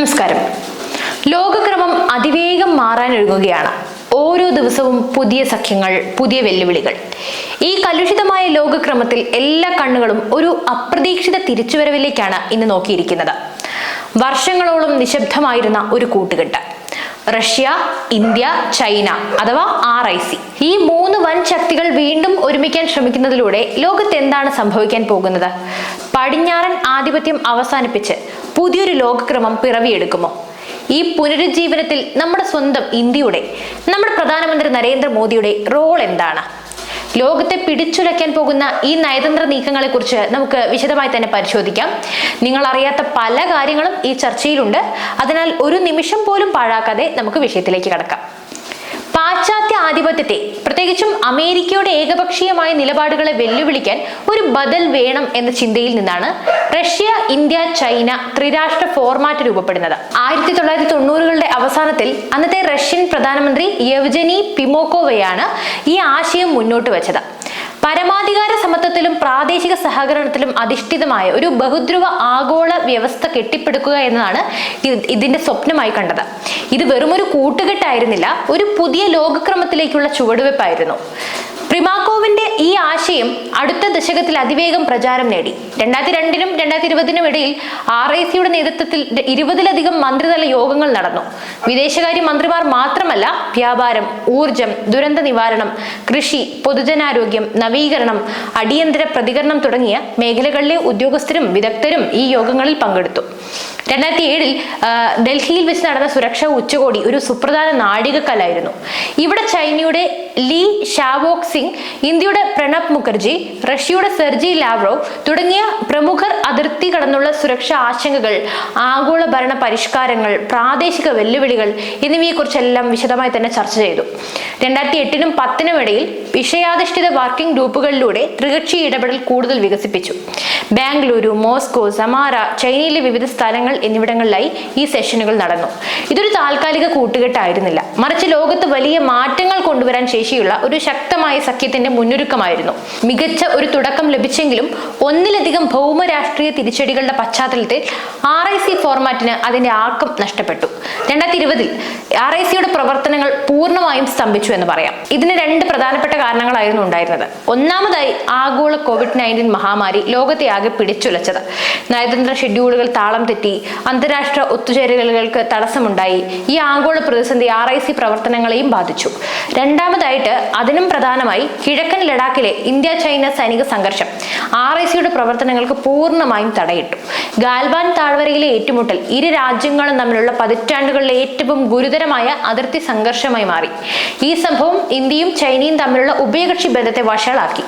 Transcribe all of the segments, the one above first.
നമസ്കാരം. ലോകക്രമം അതിവേഗം മാറാനൊരുങ്ങുകയാണ്. ഓരോ ദിവസവും പുതിയ സഖ്യങ്ങൾ, പുതിയ വെല്ലുവിളികൾ. ഈ കലുഷിതമായ ലോകക്രമത്തിൽ എല്ലാ കണ്ണുകളും ഒരു അപ്രതീക്ഷിത തിരിച്ചുവരവിലേക്കാണ് ഇന്ന് നോക്കിയിരിക്കുന്നത്. വർഷങ്ങളോളം നിശബ്ദമായിരുന്ന ഒരു കൂട്ടുകെട്ട്. റഷ്യ, ഇന്ത്യ, ചൈന അഥവാ RIC. ഈ മൂന്ന് വൻ ശക്തികൾ വീണ്ടും ഒരുമിക്കാൻ ശ്രമിക്കുന്നതിലൂടെ ലോകത്ത് എന്താണ് സംഭവിക്കാൻ പോകുന്നത്? പടിഞ്ഞാറൻ ആധിപത്യം അവസാനിപ്പിച്ച് പുതിയൊരു ലോകക്രമം പിറവിയെടുക്കുമോ? ഈ പുനരുജ്ജീവനത്തിൽ നമ്മുടെ സ്വന്തം ഇന്ത്യയുടെ, നമ്മുടെ പ്രധാനമന്ത്രി നരേന്ദ്രമോദിയുടെ റോൾ എന്താണ്? ലോകത്തെ പിടിച്ചുലയ്ക്കാൻ പോകുന്ന ഈ നയതന്ത്ര നീക്കങ്ങളെ കുറിച്ച് നമുക്ക് വിശദമായി തന്നെ പരിശോധിക്കാം. നിങ്ങൾ അറിയാത്ത പല കാര്യങ്ങളും ഈ ചർച്ചയിലുണ്ട്. അതിനാൽ ഒരു നിമിഷം പോലും പാഴാക്കാതെ നമുക്ക് വിഷയത്തിലേക്ക് കടക്കാം. പാശ്ചാത്യ ആധിപത്യത്തെ, പ്രത്യേകിച്ചും അമേരിക്കയുടെ ഏകപക്ഷീയമായ നിലപാടുകളെ വെല്ലുവിളിക്കാൻ ഒരു ബദൽ വേണം എന്ന ചിന്തയിൽ നിന്നാണ് റഷ്യ, ഇന്ത്യ, ചൈന ത്രിരാഷ്ട്ര ഫോർമാറ്റ് രൂപപ്പെടുന്നത്. 1990കളുടെ അവസാനത്തിൽ അന്നത്തെ റഷ്യൻ പ്രധാനമന്ത്രി യെവ്ജനി പിമോക്കോവയാണ് ഈ ആശയം മുന്നോട്ട് വെച്ചത്. പരമാധികാര സമത്വത്തിലും പ്രാദേശിക സഹകരണത്തിലും അധിഷ്ഠിതമായ ഒരു ബഹുധ്രുവ ആഗോള വ്യവസ്ഥ കെട്ടിപ്പടുക്കുക എന്നതാണ് ഇതിന്റെ സ്വപ്നമായി കണ്ടത്. ഇത് വെറുമൊരു കൂട്ടുകെട്ടായിരുന്നില്ല, ഒരു പുതിയ ലോകക്രമത്തിലേക്കുള്ള ചുവടുവെപ്പായിരുന്നു. പ്രിമാക്കോവിന്റെ ഈ ആശയം അടുത്ത ദശകത്തിൽ അതിവേഗം പ്രചാരം നേടി. 2002നും 2020നും ഇടയിൽ RICയുടെ നേതൃത്വത്തിൽ 20ലധികം മന്ത്രിതല യോഗങ്ങൾ നടന്നു. വിദേശകാര്യ മന്ത്രിമാർ മാത്രമല്ല, വ്യാപാരം, ഊർജം, ദുരന്ത നിവാരണം, കൃഷി, പൊതുജനാരോഗ്യം, നവീകരണം, അടിയന്തര പ്രതികരണം തുടങ്ങിയ മേഖലകളിലെ ഉദ്യോഗസ്ഥരും വിദഗ്ധരും ഈ യോഗങ്ങളിൽ പങ്കെടുത്തു. 2007 ഡൽഹിയിൽ വെച്ച് നടന്ന സുരക്ഷാ ഉച്ചകോടി ഒരു സുപ്രധാന നാഴികക്കല്ലായിരുന്നു. ഇവിടെ ചൈനയുടെ ലീ ഷാവോക് സിംഗ്, ഇന്ത്യയുടെ പ്രണബ് മുഖർജി, റഷ്യയുടെ സെർജി ലാവ്റോവ് തുടങ്ങിയ പ്രമുഖർ അതിർത്തി കടന്നുള്ള സുരക്ഷാ ആശങ്കകൾ, ആഗോള ഭരണ പരിഷ്കാരങ്ങൾ, പ്രാദേശിക വെല്ലുവിളികൾ എന്നിവയെക്കുറിച്ചെല്ലാം വിശദമായി തന്നെ ചർച്ച ചെയ്തു. 2008നും 2010നും ഇടയിൽ വിഷയാധിഷ്ഠിത വർക്കിംഗ് ഗ്രൂപ്പുകളിലൂടെ ത്രികക്ഷി ഇടപെടൽ കൂടുതൽ വികസിപ്പിച്ചു. ബാംഗ്ലൂരു, മോസ്കോ, സമാര, ചൈനയിലെ വിവിധ സ്ഥലങ്ങൾ എന്നിവിടങ്ങളിലായി ഈ സെഷനുകൾ നടന്നു. ഇതൊരു താൽക്കാലിക കൂട്ടുകെട്ടായിരുന്നില്ല, മറിച്ച് ലോകത്ത് വലിയ മാറ്റങ്ങൾ കൊണ്ടുവരാൻ ശേഷിയുള്ള ഒരു ശക്തമായ സഖ്യത്തിന്റെ മുന്നൊരുക്കമായിരുന്നു. മികച്ച ഒരു തുടക്കം ലഭിച്ചെങ്കിലും ഒന്നിലധികം ഭൗമ രാഷ്ട്രീയ തിരിച്ചടികളുടെ പശ്ചാത്തലത്തിൽ RIC ഫോർമാറ്റിന് അതിന്റെ ആക്കം നഷ്ടപ്പെട്ടു. 2020 RICയുടെ പ്രവർത്തനങ്ങൾ പൂർണ്ണമായും സ്തംഭിച്ചു എന്ന് പറയാം. ഇതിന് രണ്ട് പ്രധാനപ്പെട്ട കാരണങ്ങളായിരുന്നു ഉണ്ടായിരുന്നത്. ഒന്നാമതായി, ആഗോള COVID-19 മഹാമാരി ലോകത്തെ ആകെ പിടിച്ചുലച്ചത്. നയതന്ത്ര ഷെഡ്യൂളുകൾ താളം തെറ്റി, അന്താരാഷ്ട്ര ഒത്തുചേരലുകൾക്ക് തടസ്സമുണ്ടായി. ഈ ആഗോള പ്രതിസന്ധി RIC പ്രവർത്തനങ്ങളെയും ബാധിച്ചു. രണ്ടാമതായിട്ട്, അതിനും പ്രധാനമായി, കിഴക്കൻ ലഡാക്കിലെ ഇന്ത്യ ചൈന സൈനിക സംഘർഷം RICയുടെ പ്രവർത്തനങ്ങൾക്ക് പൂർണ്ണമായും തടയിട്ടു. ഗാൽവാൻ താഴ്വരയിലെ ഏറ്റുമുട്ടൽ ഇരു രാജ്യങ്ങളും തമ്മിലുള്ള പതിറ്റാണ്ടുകളിലെ ഏറ്റവും ഗുരുതരമായ അതിർത്തി സംഘർഷമായി മാറി. ഈ സംഭവം ഇന്ത്യയും ചൈനയും തമ്മിലുള്ള ഉഭയകക്ഷി ബന്ധത്തെ വഷളാക്കി.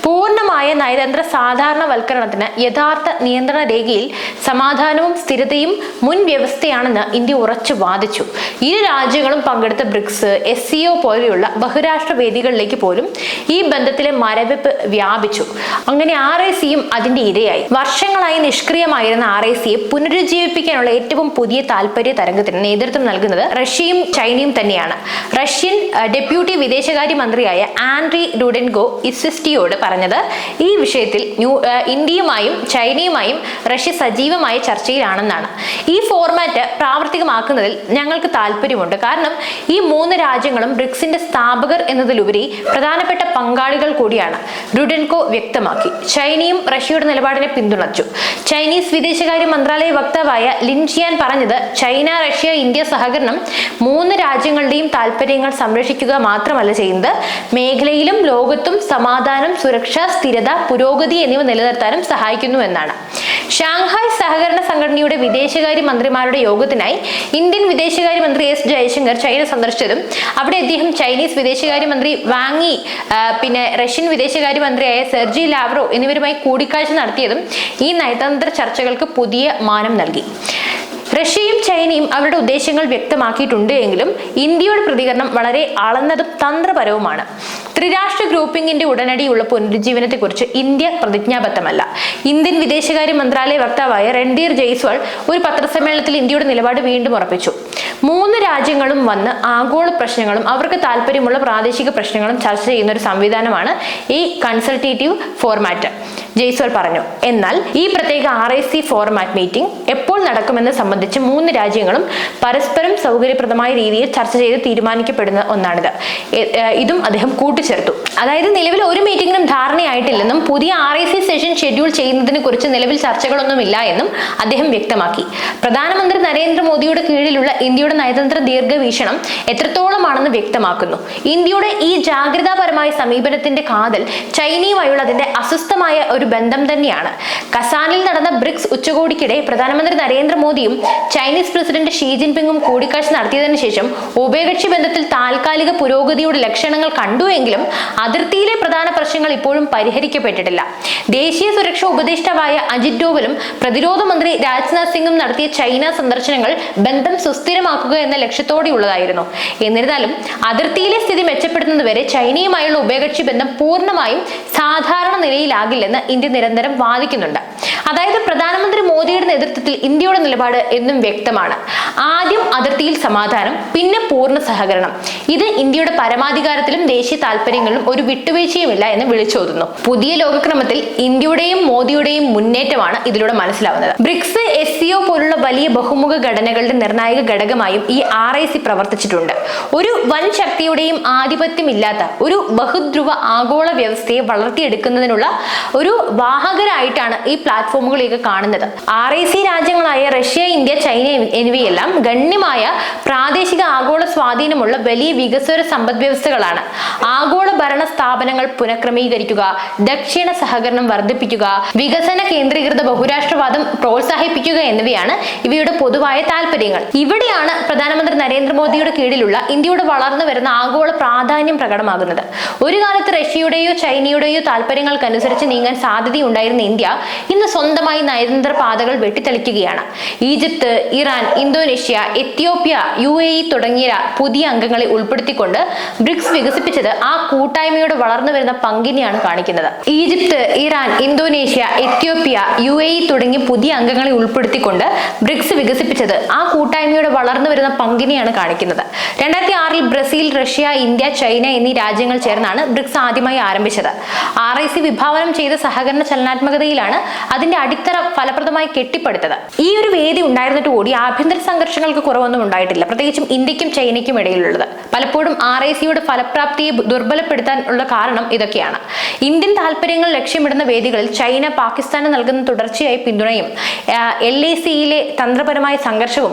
പൂർണ്ണമായ നയതന്ത്ര സാധാരണവൽക്കരണത്തിന് യഥാർത്ഥ നിയന്ത്രണ രേഖയിൽ സമാധാനവും സ്ഥിരതയും മുൻ വ്യവസ്ഥയാണെന്ന് ഇന്ത്യ ഉറച്ചു വാദിച്ചു. ഇരു രാജ്യങ്ങളും പങ്കെടുത്ത ബ്രിക്സ്, SCO പോലെയുള്ള ബഹുരാഷ്ട്ര വേദികളിലേക്ക് പോലും ഈ ബന്ധത്തിലെ മരവിപ്പ് വ്യാപിച്ചു. അങ്ങനെ RICയും അതിന്റെ ഇരയായി. വർഷങ്ങളായി നിഷ്ക്രിയമായിരുന്ന RICയെ പുനരുജ്ജീവിപ്പിക്കാനുള്ള ഏറ്റവും പുതിയ താൽപര്യ തരംഗത്തിന് നേതൃത്വം നൽകുന്നത് റഷ്യയും ചൈനയും തന്നെയാണ്. റഷ്യൻ ഡെപ്യൂട്ടി വിദേശകാര്യ മന്ത്രിയായ ആൻഡ്രി റുഡെൻകോ ഇസ്വെസ്റ്റിയോട് പറഞ്ഞത്, ഈ വിഷയത്തിൽ ഇന്ത്യയുമായും ചൈനയുമായും റഷ്യ സജീവമായ ചർച്ചയിലാണെന്നാണ്. ഈ ഫോർമാറ്റ് പ്രാവർത്തികമാക്കുന്നതിൽ ഞങ്ങൾക്ക് താല്പര്യമുണ്ട്, കാരണം ഈ മൂന്ന് രാജ്യങ്ങളും ബ്രിക്സിന്റെ സ്ഥാപകർ എന്നതിലുപരി പ്രധാനപ്പെട്ട പങ്കാളികൾ കൂടിയാണ്, റുഡെൻകോ വ്യക്തമാക്കി. ചൈനയും റഷ്യയുടെ നിലപാടിനെ പിന്തുണച്ചു. ചൈനീസ് വിദേശകാര്യ മന്ത്രാലയ വക്താവായ ലിൻ ജിയാൻ പറഞ്ഞത്, ചൈന, റഷ്യ, ഇന്ത്യ സഹകരണം മൂന്ന് രാജ്യങ്ങളുടെയും താല്പര്യങ്ങൾ സംരക്ഷിക്കുക മാത്രമല്ല ചെയ്യുന്നത്, മേഖലയിലും ലോകത്തും സമാധാനം, സുരക്ഷ, സ്ഥിരത, പുരോഗതി എന്നിവ നിലനിർത്താനും സഹായിക്കുന്നു എന്നാണ്. ഷാങ്ഹായ് സഹകരണ സംഘടനയുടെ വിദേശകാര്യ മന്ത്രിമാരുടെ യോഗത്തിനായി ഇന്ത്യൻ വിദേശകാര്യമന്ത്രി S ജയശങ്കർ ചൈന സന്ദർശിച്ചതും അവിടെ അദ്ദേഹം ചൈനീസ് വിദേശകാര്യമന്ത്രി വാങ് യി, പിന്നെ റഷ്യൻ വിദേശകാര്യമന്ത്രിയായ സെർജി ലാവ്റോ എന്നിവരുമായി കൂടിക്കാഴ്ച നടത്തിയതും ഈ നയതന്ത്ര ചർച്ചകൾക്ക് പുതിയ മാനം നൽകി. റഷ്യയും ചൈനയും അവരുടെ ഉദ്ദേശങ്ങൾ വ്യക്തമാക്കിയിട്ടുണ്ട് എങ്കിലും ഇന്ത്യയുടെ പ്രതികരണം വളരെ അളന്നതും തന്ത്രപരവുമാണ്. ത്രിരാഷ്ട്ര ഗ്രൂപ്പിംഗിന്റെ ഉടനടിയുള്ള പുനരുജ്ജീവനത്തെക്കുറിച്ച് ഇന്ത്യ പ്രതിജ്ഞാബദ്ധമല്ല. ഇന്ത്യൻ വിദേശകാര്യ മന്ത്രാലയ വക്താവായ രൺധീർ ജയ്സ്വാൾ ഒരു പത്രസമ്മേളനത്തിൽ ഇന്ത്യയുടെ നിലപാട് വീണ്ടും ഉറപ്പിച്ചു. മൂന്ന് രാജ്യങ്ങളും വന്ന് ആഗോള പ്രശ്നങ്ങളും അവർക്ക് താല്പര്യമുള്ള പ്രാദേശിക പ്രശ്നങ്ങളും ചർച്ച ചെയ്യുന്ന ഒരു സംവിധാനമാണ് ഈ കൺസൾട്ടേറ്റീവ് ഫോർമാറ്റ്. ജയ്സ്വാൾ പറഞ്ഞു. എന്നാൽ ഈ പ്രത്യേക RIC ഫോർമാറ്റ് മീറ്റിംഗ് എപ്പോൾ നടക്കുമെന്ന് സംബന്ധിച്ച് 3 രാജ്യങ്ങളും പരസ്പരം സൗകര്യപ്രദമായ രീതിയിൽ ചർച്ച ചെയ്ത് തീരുമാനിക്കപ്പെടുന്ന ഒന്നാണിത്. ഇതും അദ്ദേഹം കൂട്ടിച്ചേർത്തു. അതായത് നിലവിൽ ഒരു മീറ്റിംഗിനും ധാരണയായിട്ടില്ലെന്നും പുതിയ RIC സെഷൻ ഷെഡ്യൂൾ ചെയ്യുന്നതിനെ കുറിച്ച് നിലവിൽ ചർച്ചകളൊന്നുമില്ല എന്നും അദ്ദേഹം വ്യക്തമാക്കി. പ്രധാനമന്ത്രി നരേന്ദ്രമോദിയുടെ കീഴിലുള്ള ഇന്ത്യയുടെ നയതന്ത്ര ദീർഘവീക്ഷണം എത്രത്തോളമാണെന്ന് വ്യക്തമാക്കുന്നു. ഇന്ത്യയുടെ ഈ ജാഗ്രതാപരമായ സമീപനത്തിന്റെ കാതൽ ചൈനയുമായുള്ള അതിന്റെ അസ്വസ്ഥമായ ഒരു ബന്ധം തന്നെയാണ്. കസാനിൽ നടന്ന ബ്രിക്സ് ഉച്ചകോടിക്കിടെ പ്രധാനമന്ത്രി നരേന്ദ്രമോദിയും ചൈനീസ് പ്രസിഡന്റ് ഷീ ജിൻപിങ്ങും കൂടിക്കാഴ്ച നടത്തിയതിനു ശേഷം ഉഭയകക്ഷി ബന്ധത്തിൽ താൽക്കാലിക പുരോഗതിയുടെ ലക്ഷണങ്ങൾ കണ്ടുവെങ്കിലും അതിർത്തിയിലെ പ്രധാന പ്രശ്നങ്ങൾ ഇപ്പോഴും പരിഹരിക്കപ്പെട്ടിട്ടില്ല. ദേശീയ സുരക്ഷാ ഉപദേഷ്ടാവായ അജിത് ഡോവലും പ്രതിരോധ മന്ത്രി രാജ്നാഥ് സിംഗും നടത്തിയ ചൈന സന്ദർശനങ്ങൾ ബന്ധം സുസ്ഥിരമാക്കുക എന്ന ലക്ഷ്യത്തോടെയുള്ളതായിരുന്നു. എന്നിരുന്നാലും അതിർത്തിയിലെ സ്ഥിതി മെച്ചപ്പെടുന്നതുവരെ ചൈനയുമായുള്ള ഉഭയകക്ഷി ബന്ധം പൂർണ്ണമായും സാധാരണ നിലയിലാകില്ലെന്ന് ഇന്ത്യ നിരന്തരം വാദിക്കുന്നുണ്ട്. അതായത് പ്രധാനമന്ത്രി മോദിയുടെ നേതൃത്വത്തിൽ ഇന്ത്യയുടെ നിലപാട് എന്നും വ്യക്തമാണ്. ആദ്യം അതിർത്തിയിൽ സമാധാനം, പിന്നെ പൂർണ്ണ സഹകരണം. ഇത് ഇന്ത്യയുടെ പരമാധികാരത്തിലും ദേശീയ താല്പര്യങ്ങളിലും ഒരു വിട്ടുവീഴ്ചയുമില്ല എന്ന് വിളിച്ചോതുന്നു. പുതിയ ലോകക്രമത്തിൽ ഇന്ത്യയുടെയും മോദിയുടെയും മുന്നേറ്റമാണ് ഇതിലൂടെ മനസ്സിലാവുന്നത്. ബ്രിക്സ്, SCO പോലുള്ള വലിയ ബഹുമുഖ ഘടനകളുടെ നിർണായക ഘടകമായും ഈ RIC പ്രവർത്തിച്ചിട്ടുണ്ട്. ഒരു വൻ ശക്തിയുടെയും ആധിപത്യമില്ലാത്ത ഒരു ബഹുധ്രുവ ആഗോള വ്യവസ്ഥയെ വളർത്തിയെടുക്കുന്നതിനുള്ള ഒരു വാഹകരായിട്ടാണ് ഈ പ്ലാറ്റ്ഫോമുകളെയൊക്കെ കാണുന്നത്. RIC രാജ്യങ്ങളായ റഷ്യ, ഇന്ത്യ, ചൈന എന്നിവയെല്ലാം ഗണ്യമായ പ്രാദേശിക ആഗോള സ്വാധീനമുള്ള വലിയ വികസ്വര സമ്പദ് വ്യവസ്ഥകളാണ്. ആഗോള ഭരണ സ്ഥാപനങ്ങൾ പുനഃക്രമീകരിക്കുക, ദക്ഷിണ സഹകരണം വർദ്ധിപ്പിക്കുക, വികസന കേന്ദ്രീകൃത ബഹുരാഷ്ട്രവാദം പ്രോത്സാഹിപ്പിക്കുക എന്നിവയാണ് ഇവയുടെ പൊതുവായ താല്പര്യങ്ങൾ. ഇവിടെയാണ് പ്രധാനമന്ത്രി നരേന്ദ്രമോദിയുടെ കീഴിലുള്ള ഇന്ത്യയുടെ വളർന്നു വരുന്ന ആഗോള പ്രാധാന്യം പ്രകടമാകുന്നത്. ഒരു കാലത്ത് റഷ്യയുടെയോ ചൈനയുടെയോ താല്പര്യങ്ങൾക്കനുസരിച്ച് നീങ്ങാൻ സാധ്യതയുണ്ടായിരുന്ന ഇന്ത്യ ഇന്ന് സ്വന്തമായി നയതന്ത്ര പാതകൾ വെട്ടിത്തെളിക്കുകയാണ്. Egypt, Iran, Indonesia, Ethiopia, UAE തുടങ്ങിയ പുതിയ അംഗങ്ങളെ ഉൾപ്പെടുത്തിക്കൊണ്ട് ബ്രിക്സ് വികസിപ്പിച്ചത് ആ കൂട്ടായ്മയുടെ വളർന്നു വരുന്ന പങ്കിനെയാണ് കാണിക്കുന്നത്. Egypt, Iran, Indonesia, Ethiopia, UAE തുടങ്ങിയ പുതിയ അംഗങ്ങളെ ഉൾപ്പെടുത്തിക്കൊണ്ട് ബ്രിക്സ് വികസിപ്പിച്ചത് ആ കൂട്ടായ്മയുടെ വളർന്നു വരുന്ന പങ്കിനെയാണ് കാണിക്കുന്നത്. 2006 ബ്രസീൽ, റഷ്യ, ഇന്ത്യ, ചൈന എന്നീ രാജ്യങ്ങൾ ചേർന്നാണ് ബ്രിക്സ് ആദ്യമായി ആരംഭിച്ചത്. RIC വിഭാവനം ചെയ്ത സഹകരണ ചലനാത്മകതയിലാണ് അതിന്റെ അടിത്തറ ഫലപ്രദമായി കെട്ടിപ്പടുത്തത്. ഈ ഒരു വേദി ഉണ്ടായിരുന്നിട്ട് കൂടി ആഭ്യന്തര സംഘർഷങ്ങൾക്ക് കുറവൊന്നും ഉണ്ടായിട്ടില്ല, പ്രത്യേകിച്ചും ഇന്ത്യക്കും ചൈനയ്ക്കും ഇടയിലുള്ളത്. പലപ്പോഴും RICയുടെ ഫലപ്രാപ്തിയെ ദുർബലപ്പെടുത്താൻ ഉള്ള കാരണം ഇതൊക്കെയാണ്. ഇന്ത്യൻ താല്പര്യങ്ങൾ ലക്ഷ്യമിടുന്ന വേദികളിൽ ചൈന പാകിസ്ഥാന് നൽകുന്ന തുടർച്ചയായ പിന്തുണയും LACയിലെ തന്ത്രപരമായ സംഘർഷവും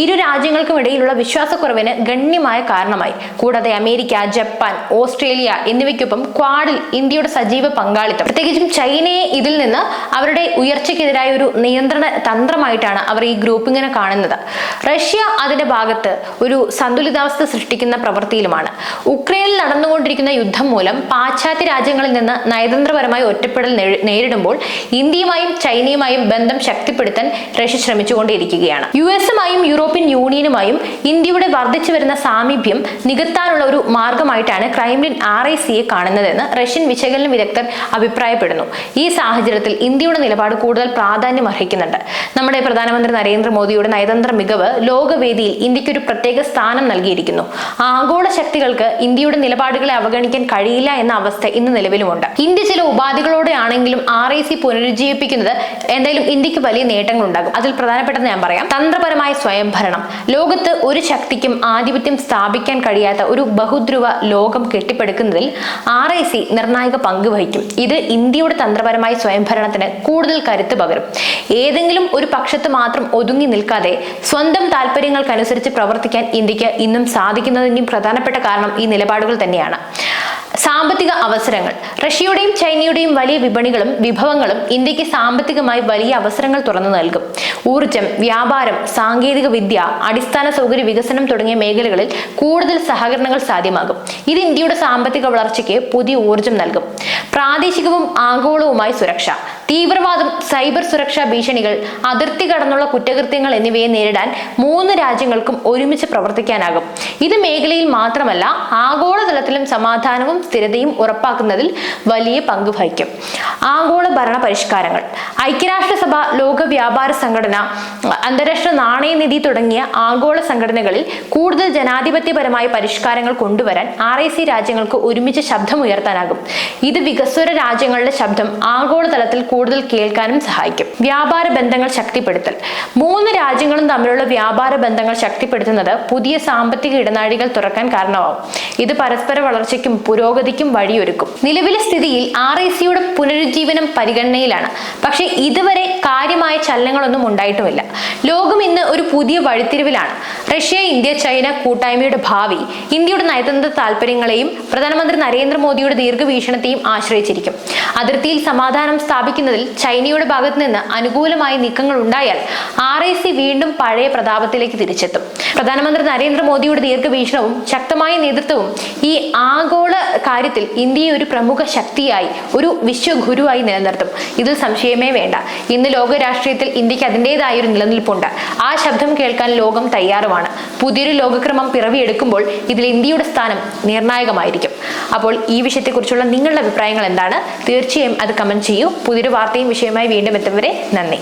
ഇരു രാജ്യങ്ങൾക്കും ഇടയിലുള്ള വിശ്വാസക്കുറവിന് ഗണ്യമായ കാരണമായി. കൂടാതെ അമേരിക്ക, ജപ്പാൻ, ഓസ്ട്രേലിയ എന്നിവയ്ക്കൊപ്പം ക്വാഡിൽ ഇന്ത്യയുടെ സജീവ പങ്കാളിത്തം, പ്രത്യേകിച്ചും ചൈനയെ ഇതിൽ നിന്ന് അവരുടെ ഉയർച്ചയ്ക്കെതിരായ ഒരു നിയന്ത്രണ തന്ത്രമായിട്ടാണ് അവർ ഈ ഗ്രൂപ്പിങ്ങിനെ കാണുന്നത്. റഷ്യ അതിന്റെ ഭാഗത്ത് ഒരു സന്തുലിതാവസ്ഥ സൃഷ്ടിക്കുന്ന പ്രവൃത്തിയിലുമാണ്. ഉക്രൈനിൽ നടന്നുകൊണ്ടിരിക്കുന്ന യുദ്ധം മൂലം പാശ്ചാത്യ രാജ്യങ്ങളിൽ നിന്ന് നയതന്ത്രപരമായ ഒറ്റപ്പെടൽ നേരിടുമ്പോൾ ഇന്ത്യയുമായും ചൈനയുമായും ബന്ധം ശക്തിപ്പെടുത്താൻ റഷ്യ ശ്രമിച്ചുകൊണ്ടേയിരിക്കുകയാണ്. US-ഉമായും യൂറോപ്യൻ യൂണിയനുമായും ഇന്ത്യയുടെ വർദ്ധിച്ചു വരുന്ന സാമീപ്യം നികത്താനുള്ള ഒരു മാർഗമായിട്ടാണ് ക്രെംലിൻ RICയെ കാണുന്നതെന്ന് റഷ്യൻ വിശകലന വിദഗ്ധർ അഭിപ്രായപ്പെടുന്നു. ഈ സാഹചര്യത്തിൽ ഇന്ത്യയുടെ നിലപാട് കൂടുതൽ പ്രാധാന്യം അർഹിക്കുന്നുണ്ട്. നമ്മുടെ പ്രധാനമന്ത്രി നരേന്ദ്രമോദിയുടെ നയതന്ത്ര മികവ് ലോകവേദിയിൽ ഇന്ത്യക്ക് ഒരു പ്രത്യേക സ്ഥാനം നൽകിയിരിക്കുന്നു. ആഗോള ശക്തികൾക്ക് ഇന്ത്യയുടെ നിലപാടുകളെ അവഗണിക്കാൻ കഴിയില്ല എന്ന അവസ്ഥ ഇന്ന് നിലവിലുമുണ്ട്. ഇന്ത്യ ചില ഉപാധികളോടെ ആണെങ്കിലും RIC പുനരുജ്ജീവിപ്പിക്കുന്നത് എന്തായാലും ഇന്ത്യക്ക് വലിയ നേട്ടങ്ങൾ ഉണ്ടാകും. അതിൽ പ്രധാനപ്പെട്ടത് ഞാൻ പറയാം. തന്ത്രപരമായ സ്വയംഭരണം. ലോകത്ത് ഒരു ശക്തിക്കും ആധിപത്യം സ്ഥാപിക്കാൻ കഴിയാത്ത ഒരു ബഹുധ്രുവ ലോകം കെട്ടിപ്പടുക്കുന്നതിൽ RIC നിർണായക പങ്ക് വഹിക്കും. ഇത് ഇന്ത്യയുടെ തന്ത്രപരമായ സ്വയംഭരണത്തിന് കൂടുതൽ കരുത്ത് പകരും. ഏതെങ്കിലും ഒരു പക്ഷത്ത് മാത്രം ഒതുങ്ങി നിൽക്കാതെ സ്വന്തം താല്പര്യങ്ങൾക്കനുസരിച്ച് പ്രവർത്തിക്കാൻ ഇന്ത്യക്ക് ഇന്നും സാധിക്കുന്നതിൻ്റെയും പ്രധാനപ്പെട്ട കാരണം ഈ നിലപാടുകൾ തന്നെയാണ്. സാമ്പത്തിക അവസരങ്ങൾ. റഷ്യയുടെയും ചൈനയുടെയും വലിയ വിപണികളും വിഭവങ്ങളും ഇന്ത്യക്ക് സാമ്പത്തികമായി വലിയ അവസരങ്ങൾ തുറന്നു നൽകും. ഊർജം, വ്യാപാരം, സാങ്കേതിക വിദ്യ, അടിസ്ഥാന സൗകര്യ വികസനം തുടങ്ങിയ മേഖലകളിൽ കൂടുതൽ സഹകരണങ്ങൾ സാധ്യമാകും. ഇത് ഇന്ത്യയുടെ സാമ്പത്തിക വളർച്ചയ്ക്ക് പുതിയ ഊർജം നൽകും. പ്രാദേശികവും ആഗോളവുമായി സുരക്ഷ. തീവ്രവാദം, സൈബർ സുരക്ഷാ ഭീഷണികൾ, അതിർത്തി കടന്നുള്ള കുറ്റകൃത്യങ്ങൾ എന്നിവയെ നേരിടാൻ 3 രാജ്യങ്ങൾക്കും ഒരുമിച്ച് പ്രവർത്തിക്കാനാകും. ഇത് മേഖലയിൽ മാത്രമല്ല, ആഗോളതലത്തിലും സമാധാനവും സ്ഥിരതയും ഉറപ്പാക്കുന്നതിൽ വലിയ പങ്ക് വഹിക്കും. ആഗോള ഭരണ പരിഷ്കാരങ്ങൾ. ഐക്യരാഷ്ട്രസഭ, ലോക വ്യാപാര സംഘടന, അന്താരാഷ്ട്ര നാണയനിധി തുടങ്ങിയ ആഗോള സംഘടനകളിൽ കൂടുതൽ ജനാധിപത്യപരമായ പരിഷ്കാരങ്ങൾ കൊണ്ടുവരാൻ RIC രാജ്യങ്ങൾക്ക് ഒരുമിച്ച് ശബ്ദമുയർത്താനാകും. ഇത് വികസ്വര രാജ്യങ്ങളുടെ ശബ്ദം ആഗോളതലത്തിൽ കൂടുതൽ കേൾക്കാനും സഹായിക്കും. വ്യാപാര ബന്ധങ്ങൾ ശക്തിപ്പെടുത്തൽ. 3 രാജ്യങ്ങളും തമ്മിലുള്ള വ്യാപാര ബന്ധങ്ങൾ ശക്തിപ്പെടുത്തുന്നത് പുതിയ സാമ്പത്തിക ഇടനാഴികൾ തുറക്കാൻ കാരണമാവും. ഇത് പരസ്പര വളർച്ചയ്ക്കും പുരോഗതിക്കും വഴിയൊരുക്കും. നിലവിലെ സ്ഥിതിയിൽ RICയുടെ പുനരുജ്ജീവനം പരിഗണനയിലാണ്. പക്ഷേ ഇതുവരെ കാര്യമായ ചലനങ്ങളൊന്നും ഉണ്ടായിട്ടുമില്ല. ലോകം ഇന്ന് ഒരു പുതിയ വഴിത്തിരിവിലാണ്. റഷ്യ, ഇന്ത്യ, ചൈന കൂട്ടായ്മയുടെ ഭാവി ഇന്ത്യയുടെ നയതന്ത്ര താൽപര്യങ്ങളെയും പ്രധാനമന്ത്രി നരേന്ദ്രമോദിയുടെ ദീർഘവീക്ഷണത്തെയും ആശ്രയിച്ചിരിക്കും. അതിർത്തിയിൽ സമാധാനം സ്ഥാപിക്കുന്നതിൽ ചൈനയുടെ ഭാഗത്ത് നിന്ന് അനുകൂലമായ നീക്കങ്ങൾ ഉണ്ടായാൽ RIC വീണ്ടും പഴയ പ്രതാപത്തിലേക്ക് തിരിച്ചെത്തും. പ്രധാനമന്ത്രി നരേന്ദ്രമോദിയുടെ ദീർഘവീക്ഷണവും ശക്തമായ നേതൃത്വവും ഈ ആഗോള കാര്യത്തിൽ ഇന്ത്യയെ ഒരു പ്രമുഖ ശക്തിയായി, ഒരു വിശ്വഗുരുവായി നിലനിർത്തും. ഇതിൽ സംശയമേ വേണ്ട. ഇന്ന് ലോക രാഷ്ട്രീയത്തിൽ ഇന്ത്യക്ക് അതിൻ്റെതായ ഒരു നിലനിൽപ്പുണ്ട്. ആ ശബ്ദം കേൾക്കാൻ ലോകം തയ്യാറുമാണ്. പുതിയൊരു ലോകക്രമം പിറവിയെടുക്കുമ്പോൾ ഇതിൽ ഇന്ത്യയുടെ സ്ഥാനം നിർണായകമായിരിക്കും. അപ്പോൾ ഈ വിഷയത്തെക്കുറിച്ചുള്ള നിങ്ങളുടെ അഭിപ്രായങ്ങൾ എന്താണ്? തീർച്ചയായും അത് കമന്റ് ചെയ്യൂ. പുതിയൊരു വാർത്തയും വിഷയമായി വീണ്ടും എത്തും വരെ നന്ദി.